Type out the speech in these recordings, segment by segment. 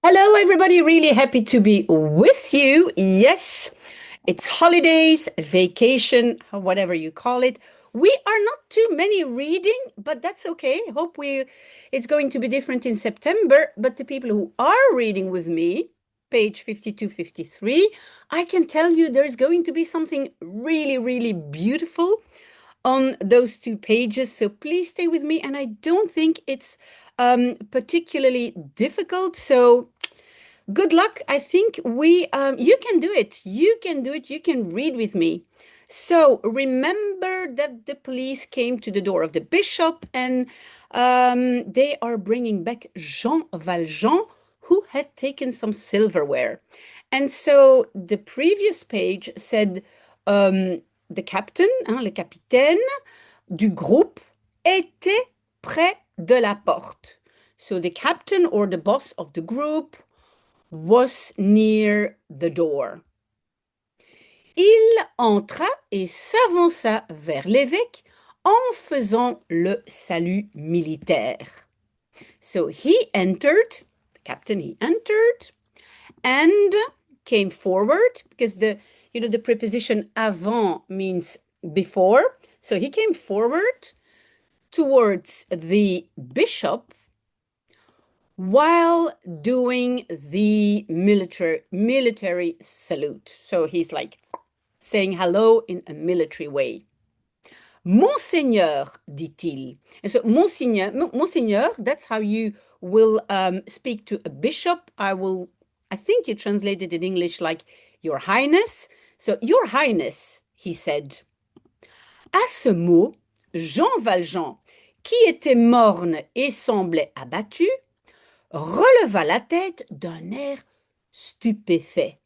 Hello, everybody. Really happy to be with you. Yes, it's holidays, vacation, whatever you call it. We are not too many reading, but that's okay. Hope it's going to be different in September. But the people who are reading with me, page 52, 53, I can tell you there's going to be something really, really beautiful on those two pages. So please stay with me. And I don't think it's particularly difficult. So good luck. I think you can do it. You can do it. You can read with me. So remember that the police came to the door of the bishop and they are bringing back Jean Valjean, who had taken some silverware. And so the previous page said the captain, le capitaine du groupe était près de la porte. So the captain or the boss of the group was near the door. Il entra et s'avança vers l'évêque en faisant le salut militaire. So he entered, the captain, he entered and came forward because the preposition avant means before. So he came forward towards the bishop while doing the military salute. So he's like saying hello in a military way. Monseigneur, dit-il. And so Monseigneur, that's how you will speak to a bishop. I think you translated in English like Your Highness. So Your Highness, he said. À ce mot, Jean Valjean, qui était morne et semblait abattu, releva la tête d'un air stupéfait.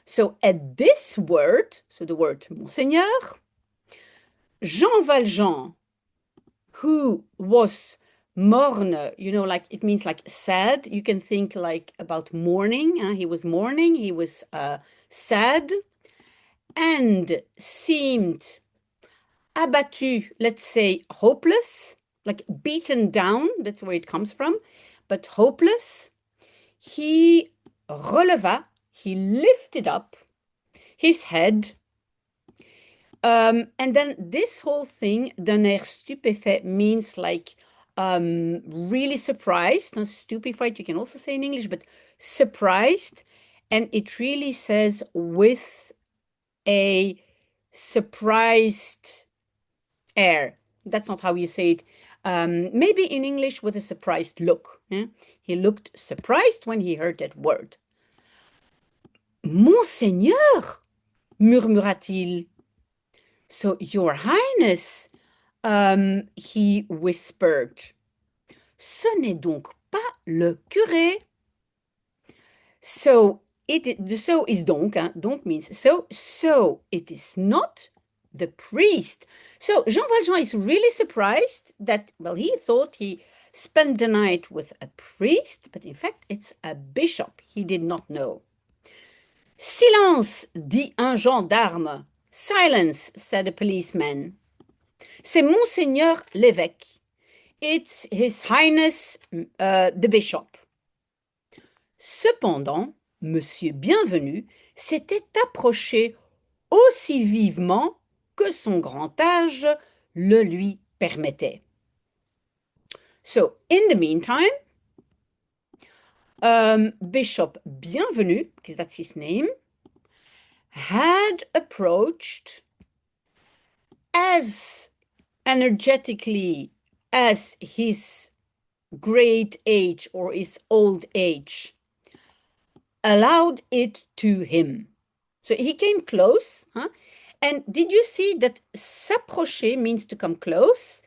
So at this word, so the word Monseigneur, Jean Valjean, who was morne, like it means like sad. You can think like about mourning. He was mourning, he was sad, and seemed abattu, let's say hopeless, like beaten down. That's where it comes from. But hopeless, he releva, he lifted up his head. And then this whole thing, d'un air stupéfait, means like really surprised. Now, stupefied, you can also say in English, but surprised. And it really says with a surprised air. That's not how you say it. Maybe in English with a surprised look. He looked surprised when he heard that word. Monseigneur, murmura-t-il. So, Your Highness, he whispered. Ce n'est donc pas le curé. So is donc. Donc means so. So it is not the priest. So Jean Valjean is really surprised that, well, he thought he spent the night with a priest, but in fact it's a bishop. He did not know. Silence, dit un gendarme. Silence, said a policeman. C'est Monseigneur l'évêque. It's His Highness the Bishop. Cependant, Monsieur Bienvenu s'était approché aussi vivement que son grand âge le lui permettait. So, in the meantime, Bishop Bienvenu, because that's his name, had approached as energetically as his great age or his old age allowed it to him. So he came close. And did you see that s'approcher means to come close?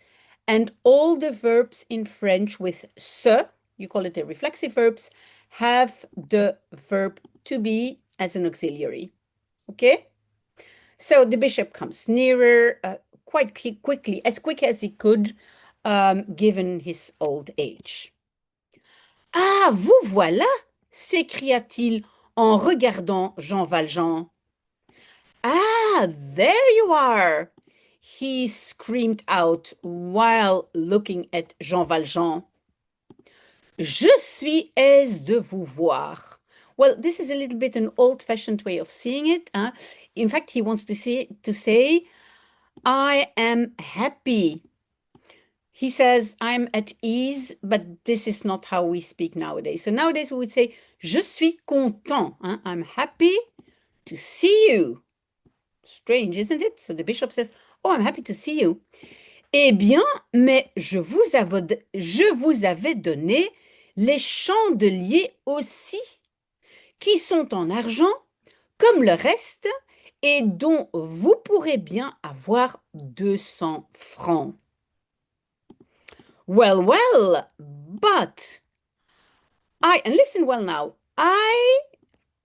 And all the verbs in French with se, you call it the reflexive verbs, have the verb to be as an auxiliary. Okay? So the bishop comes nearer quite quickly, as quick as he could, given his old age. Ah, vous voilà, s'écria-t-il en regardant Jean Valjean. Ah, there you are, he screamed out while looking at Jean Valjean. Je suis aise de vous voir. Well, this is a little bit an old-fashioned way of seeing it. In fact, he wants to say, I am happy. He says, I'm at ease, but this is not how we speak nowadays. So nowadays we would say, je suis content. I'm happy to see you. Strange, isn't it? So the bishop says, oh, I'm happy to see you. Eh bien, mais je vous avais donné les chandeliers aussi, qui sont en argent, comme le reste, et dont vous pourrez bien avoir 200 francs. Well, well, but and listen well now, I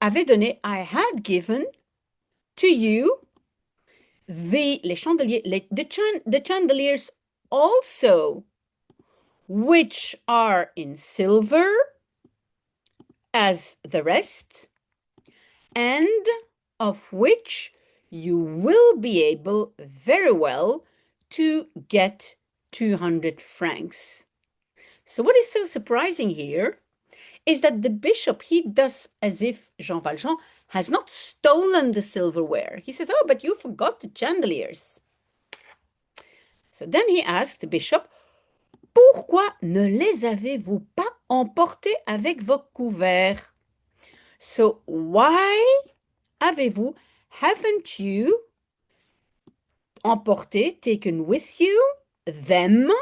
had given to you les chandeliers, the chandeliers also, which are in silver as the rest, and of which you will be able very well to get 200 francs. So what is so surprising here is that the bishop, he does as if Jean Valjean has not stolen the silverware. He says, oh, but you forgot the chandeliers. So then he asked the bishop, pourquoi ne les avez-vous pas emportés avec vos couverts? So why haven't you emporté, taken with you, them,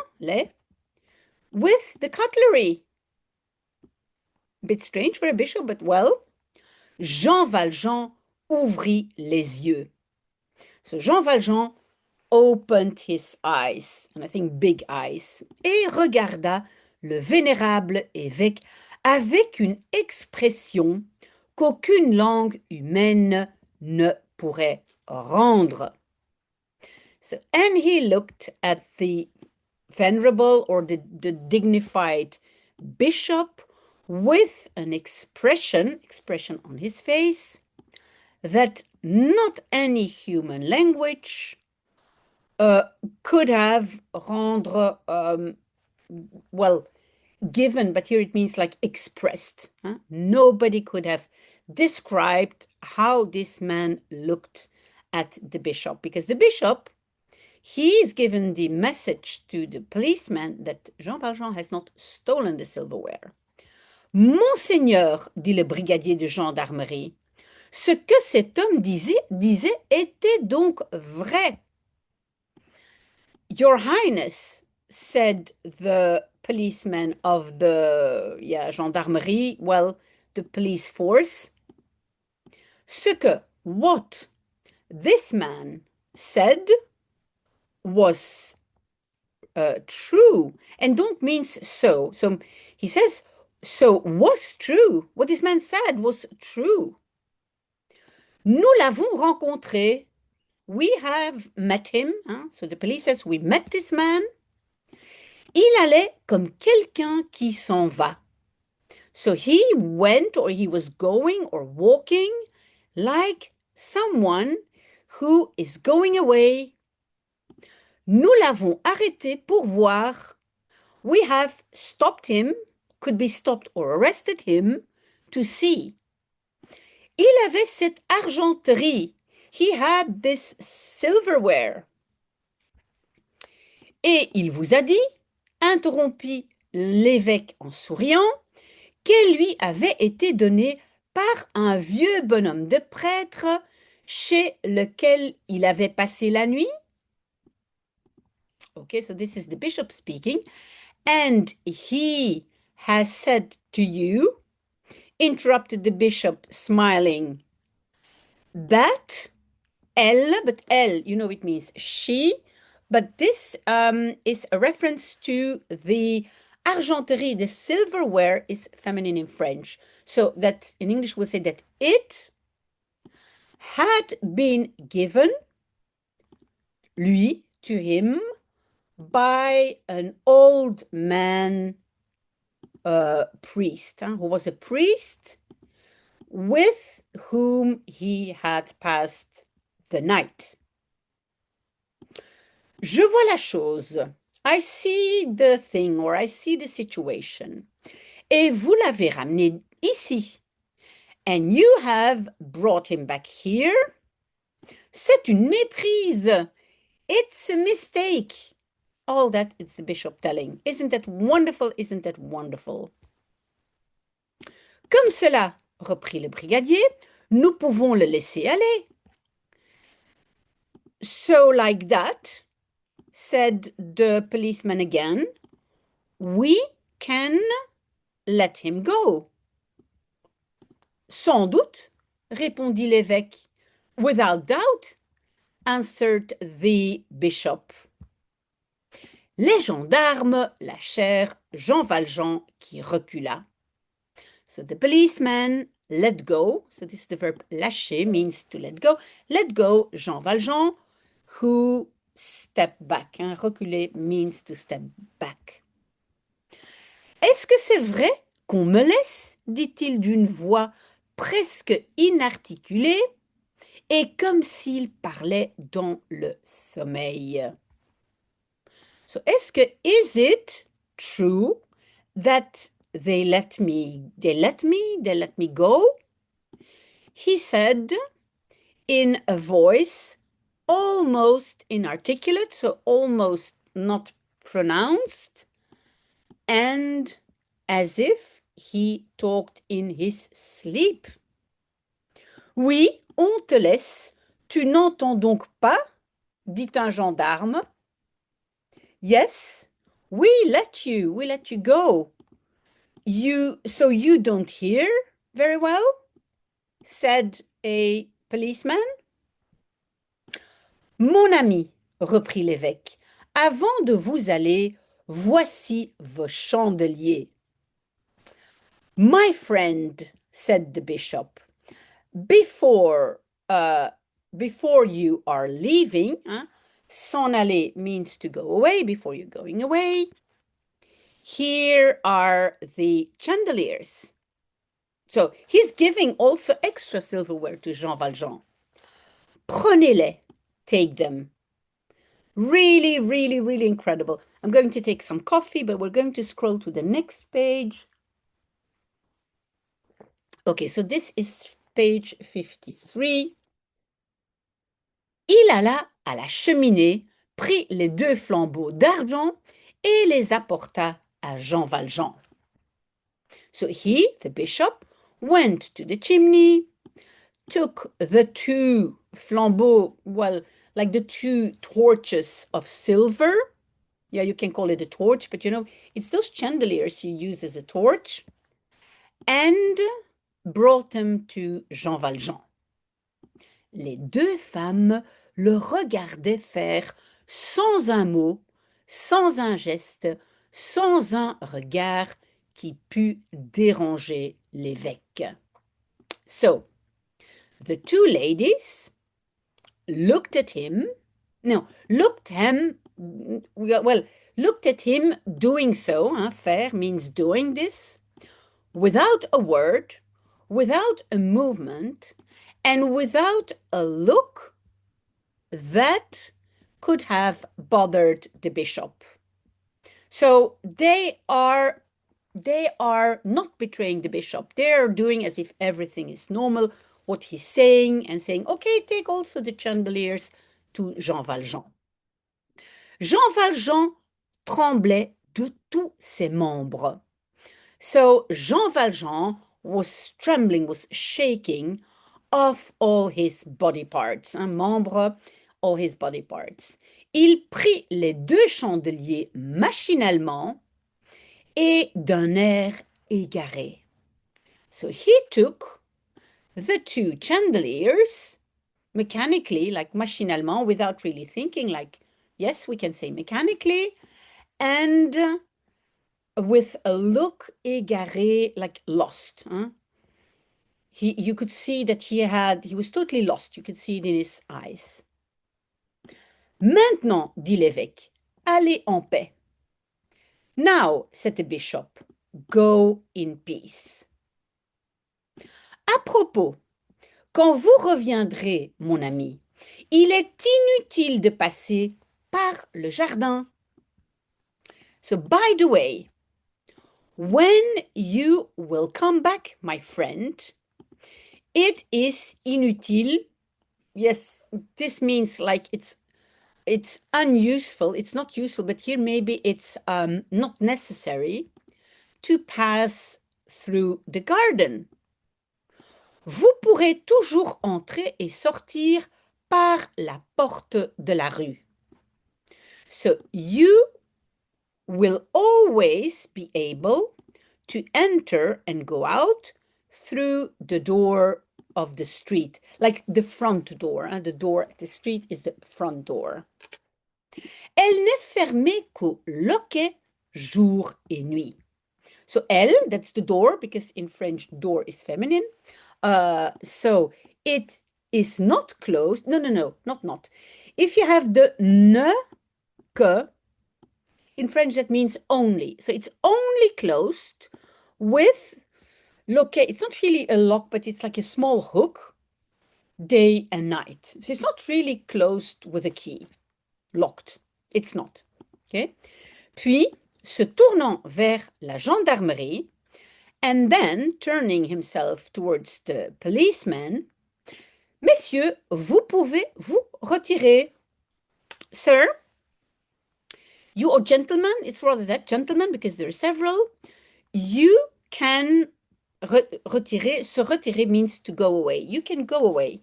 with the cutlery? Bit strange for a bishop, but well, Jean Valjean ouvrit les yeux. So Jean Valjean opened his eyes, and I think big eyes, et regarda le vénérable évêque avec une expression qu'aucune langue humaine ne pourrait rendre. So, and he looked at the venerable or the dignified bishop with an expression on his face that not any human language could have rendre, given, but here it means like expressed. Nobody could have described how this man looked at the bishop, because the bishop, he's given the message to the policeman that Jean Valjean has not stolen the silverware. Monseigneur, dit le brigadier de gendarmerie, ce que cet homme disait était donc vrai. Your Highness, said the policeman of the gendarmerie, well, the police force, what this man said was true, and don't means so. So he says, so was true. What this man said was true. Nous l'avons rencontré. We have met him. So the police says, we met this man. Il allait comme quelqu'un qui s'en va. So he went, or he was going or walking like someone who is going away. Nous l'avons arrêté pour voir. We have stopped him, could be stopped or arrested him, to see. Il avait cette argenterie. He had this silverware. Et il vous a dit, interrompit l'évêque en souriant, qu'elle lui avait été donnée par un vieux bonhomme de prêtre chez lequel il avait passé la nuit. Okay, so this is the bishop speaking. And he has said to you, interrupted the bishop, smiling, that elle, but elle, you know, it means she, but this is a reference to the argenterie. The silverware is feminine in French. So that in English we'll say that it had been given, lui, to him, by an old man priest, who was a priest with whom he had passed the night. Je vois la chose. I see the thing or I see the situation. Et vous l'avez ramené ici. And you have brought him back here. C'est une méprise. It's a mistake. All that it's the bishop telling. Isn't that wonderful? Isn't that wonderful? Comme cela, reprit le brigadier, nous pouvons le laisser aller. So like that, said the policeman again, we can let him go. Sans doute, répondit l'évêque. Without doubt, answered the bishop. Les gendarmes lâchèrent Jean Valjean qui recula. So the policeman let go. So this is the verb lâcher, means to let go. Let go Jean Valjean, who stepped back. Hein? Reculer means to step back. Est-ce que c'est vrai qu'on me laisse? Dit-il d'une voix presque inarticulée et comme s'il parlait dans le sommeil. So, est-ce que, is it true that they let me go? He said in a voice almost inarticulate, so almost not pronounced, and as if he talked in his sleep. Oui, on te laisse. Tu n'entends donc pas? Dit un gendarme. Yes, we let you go. So you don't hear very well? Said a policeman. Mon ami, reprit l'évêque, avant de vous aller, voici vos chandeliers. My friend, said the bishop, before you are leaving, s'en aller means to go away, before you're going away. Here are the chandeliers. So he's giving also extra silverware to Jean Valjean. Prenez-les, take them. Really, really, really incredible. I'm going to take some coffee, but we're going to scroll to the next page. Okay, so this is page 53. Il alla à la cheminée, prit les 2 flambeaux d'argent et les apporta à Jean Valjean. So he, the bishop, went to the chimney, took the 2 flambeaux, well, like the 2 torches of silver. Yeah, you can call it a torch, but you know, it's those chandeliers you use as a torch, and brought them to Jean Valjean. Les 2 femmes le regardaient faire sans un mot, sans un geste, sans un regard qui pût déranger l'évêque. So, the 2 ladies looked at him doing so, faire means doing this, without a word, without a movement, and without a look that could have bothered the bishop. So they are not betraying the bishop. They are doing as if everything is normal, what he's saying, and saying, okay, take also the chandeliers to Jean Valjean. Jean Valjean tremblait de tous ses membres. So Jean Valjean was trembling, was shaking of all his body parts, membre, all his body parts. Il prit les 2 chandeliers machinalement et d'un air égaré. So he took the 2 chandeliers mechanically, like machinalement, without really thinking, like, yes, we can say mechanically, and with a look égaré, like lost. You could see that he was totally lost. You could see it in his eyes. Maintenant, dit l'évêque, allez en paix. Now, said the bishop, go in peace. À propos, quand vous reviendrez, mon ami, il est inutile de passer par le jardin. So, by the way, when you will come back, my friend, it is inutile. Yes, this means like it's unuseful. It's not useful, but here maybe it's not necessary to pass through the garden. Vous pourrez toujours entrer et sortir par la porte de la rue. So you will always be able to enter and go out through the door of the street, like the front door. Hein? The door at the street is the front door. Elle n'est fermée qu'au loquet jour et nuit. So elle, that's the door, because in French, door is feminine. So it is not closed. No, not. If you have the ne, que, in French, that means only. So it's only closed with loquet. It's not really a lock, but it's like a small hook, day and night. So it's not really closed with a key, locked. It's not. Okay? Puis, se tournant vers la gendarmerie, and then turning himself towards the policeman, Messieurs, vous pouvez vous retirer. Sir, you or gentlemen, it's rather that, gentlemen, because there are several, you can retirer. Se retirer means to go away. You can go away.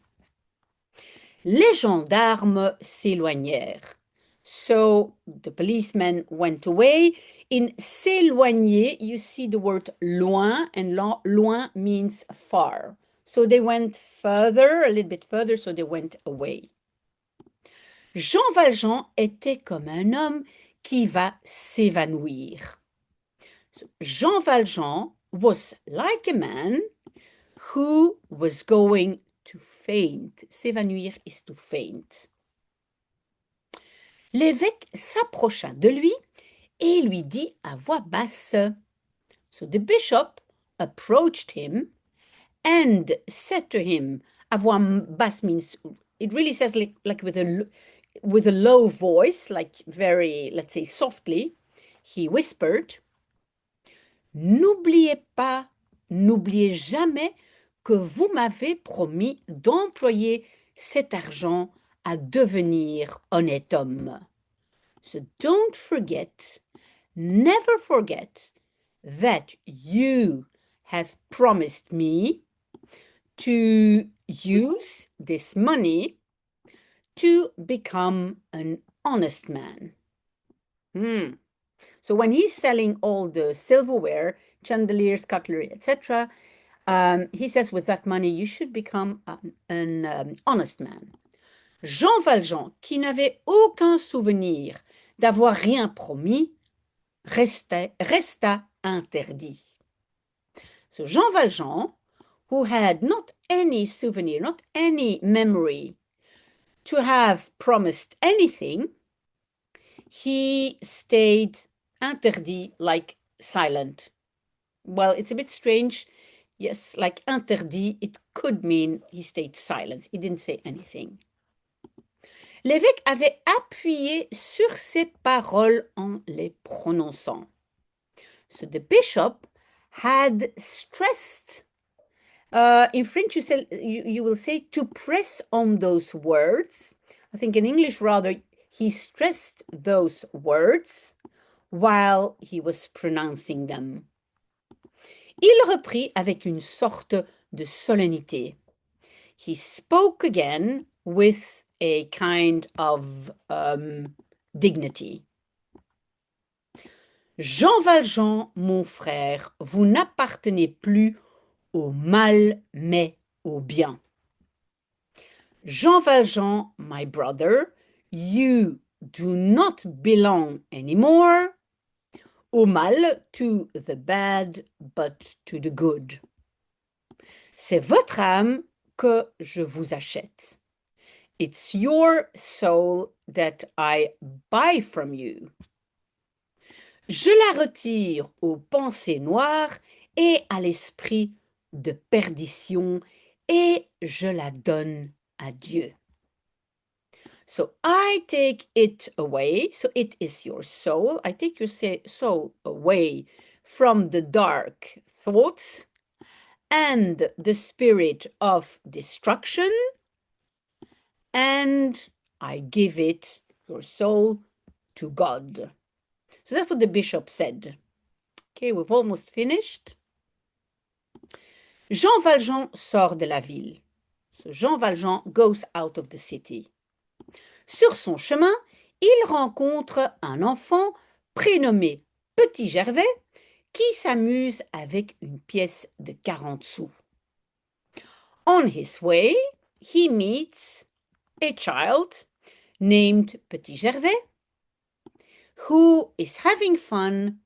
Les gendarmes s'éloignèrent. So the policeman went away. In s'éloigner, you see the word loin, and loin means far. So they went further, a little bit further, so they went away. Jean Valjean était comme un homme qui va s'évanouir. So Jean Valjean was like a man who was going to faint. S'évanouir is to faint. L'évêque s'approcha de lui et lui dit à voix basse. So the bishop approached him and said to him, à voix basse means, it really says like with a low voice, like very, let's say, softly, he whispered, N'oubliez pas, n'oubliez jamais que vous m'avez promis d'employer cet argent à devenir honnête homme. So don't forget, never forget that you have promised me to use this money to become an honest man. So when he's selling all the silverware, chandeliers, cutlery, etc., he says with that money, you should become an honest man. Jean Valjean, qui n'avait aucun souvenir d'avoir rien promis, resta interdit. So Jean Valjean, who had not any souvenir, not any memory to have promised anything, he stayed interdit, like silent. Well, it's a bit strange. Yes, like interdit, it could mean he stayed silent. He didn't say anything. L'évêque avait appuyé sur ces paroles en les prononçant. So the bishop had stressed, in French you will say to press on those words. I think in English rather, he stressed those words while he was pronouncing them. Il reprit avec une sorte de solennité. He spoke again with a kind of dignity. Jean Valjean, mon frère, vous n'appartenez plus au mal, mais au bien. Jean Valjean, my brother, you do not belong anymore au mal, to the bad, but to the good. C'est votre âme que je vous achète. It's your soul that I buy from you. Je la retire aux pensées noires et à l'esprit de perdition et je la donne à Dieu. So I take it away. So it is your soul. I take your soul away from the dark thoughts and the spirit of destruction, and I give it, your soul, to God. So that's what the bishop said. Okay, we've almost finished. Jean Valjean sort de la ville. So Jean Valjean goes out of the city. Sur son chemin, il rencontre un enfant prénommé Petit Gervais qui s'amuse avec une pièce de 40 sous. On his way, he meets a child named Petit Gervais who is having fun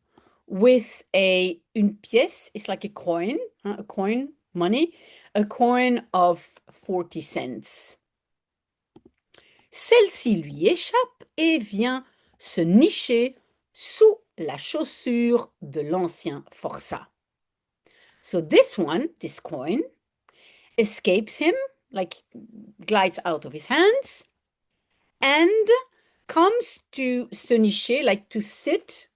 with une pièce. It's like a coin, money, a coin of 40 cents. Celle-ci lui échappe et vient se nicher sous la chaussure de l'ancien forçat. So this coin, escapes him, like glides out of his hands, and comes to se nicher, like to sit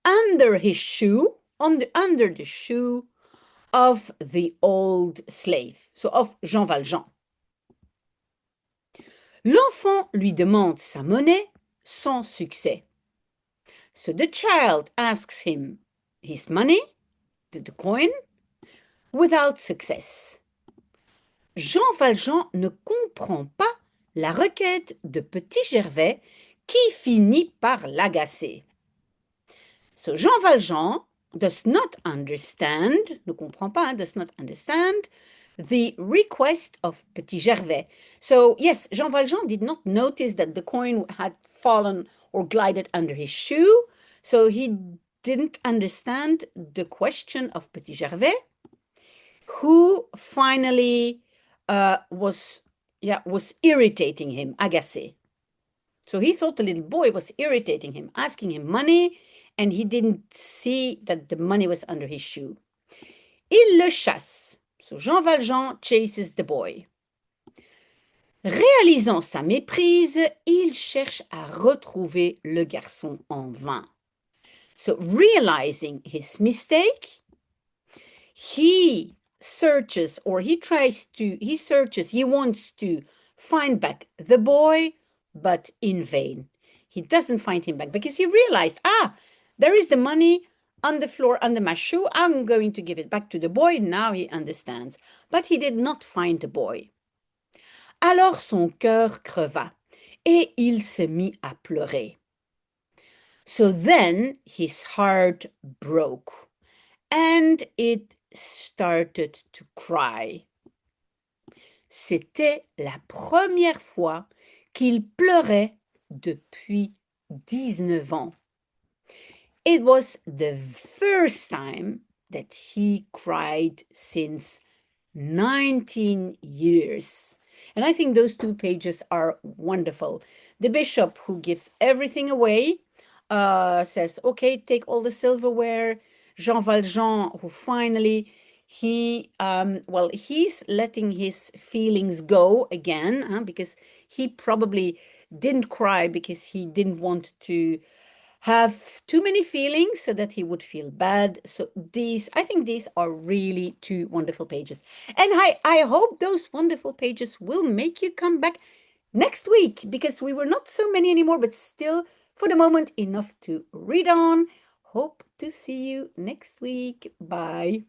under his shoe, under the shoe of the old slave, so of Jean Valjean. L'enfant lui demande sa monnaie sans succès. So the child asks him his money, the coin, without success. Jean Valjean ne comprend pas la requête de Petit Gervais qui finit par l'agacer. So Jean Valjean does not understand, ne comprend pas, does not understand the request of Petit Gervais. So yes, Jean Valjean did not notice that the coin had fallen or glided under his shoe, so he didn't understand the question of Petit Gervais, who finally was irritating him, agacé. So he thought the little boy was irritating him, asking him money, and he didn't see that the money was under his shoe. Il le chasse. So Jean Valjean chases the boy. Réalisant sa méprise, il cherche à retrouver le garçon en vain. So realizing his mistake, he wants to find back the boy, but in vain. He doesn't find him back because he realized, there is the money on the floor under my shoe. I'm going to give it back to the boy. Now he understands. But he did not find the boy. Alors son cœur creva et il se mit à pleurer. So then his heart broke and it started to cry. C'était la première fois qu'il pleurait depuis 19 ans. It was the first time that he cried since 19 years. And I think those 2 pages are wonderful. The bishop, who gives everything away, says, okay, take all the silverware. Jean Valjean, who finally, he's letting his feelings go again, because he probably didn't cry because he didn't want to have too many feelings so that he would feel bad. So I think these are really 2 wonderful pages. And I hope those wonderful pages will make you come back next week, because we were not so many anymore, but still, for the moment, enough to read on. Hope to see you next week. Bye.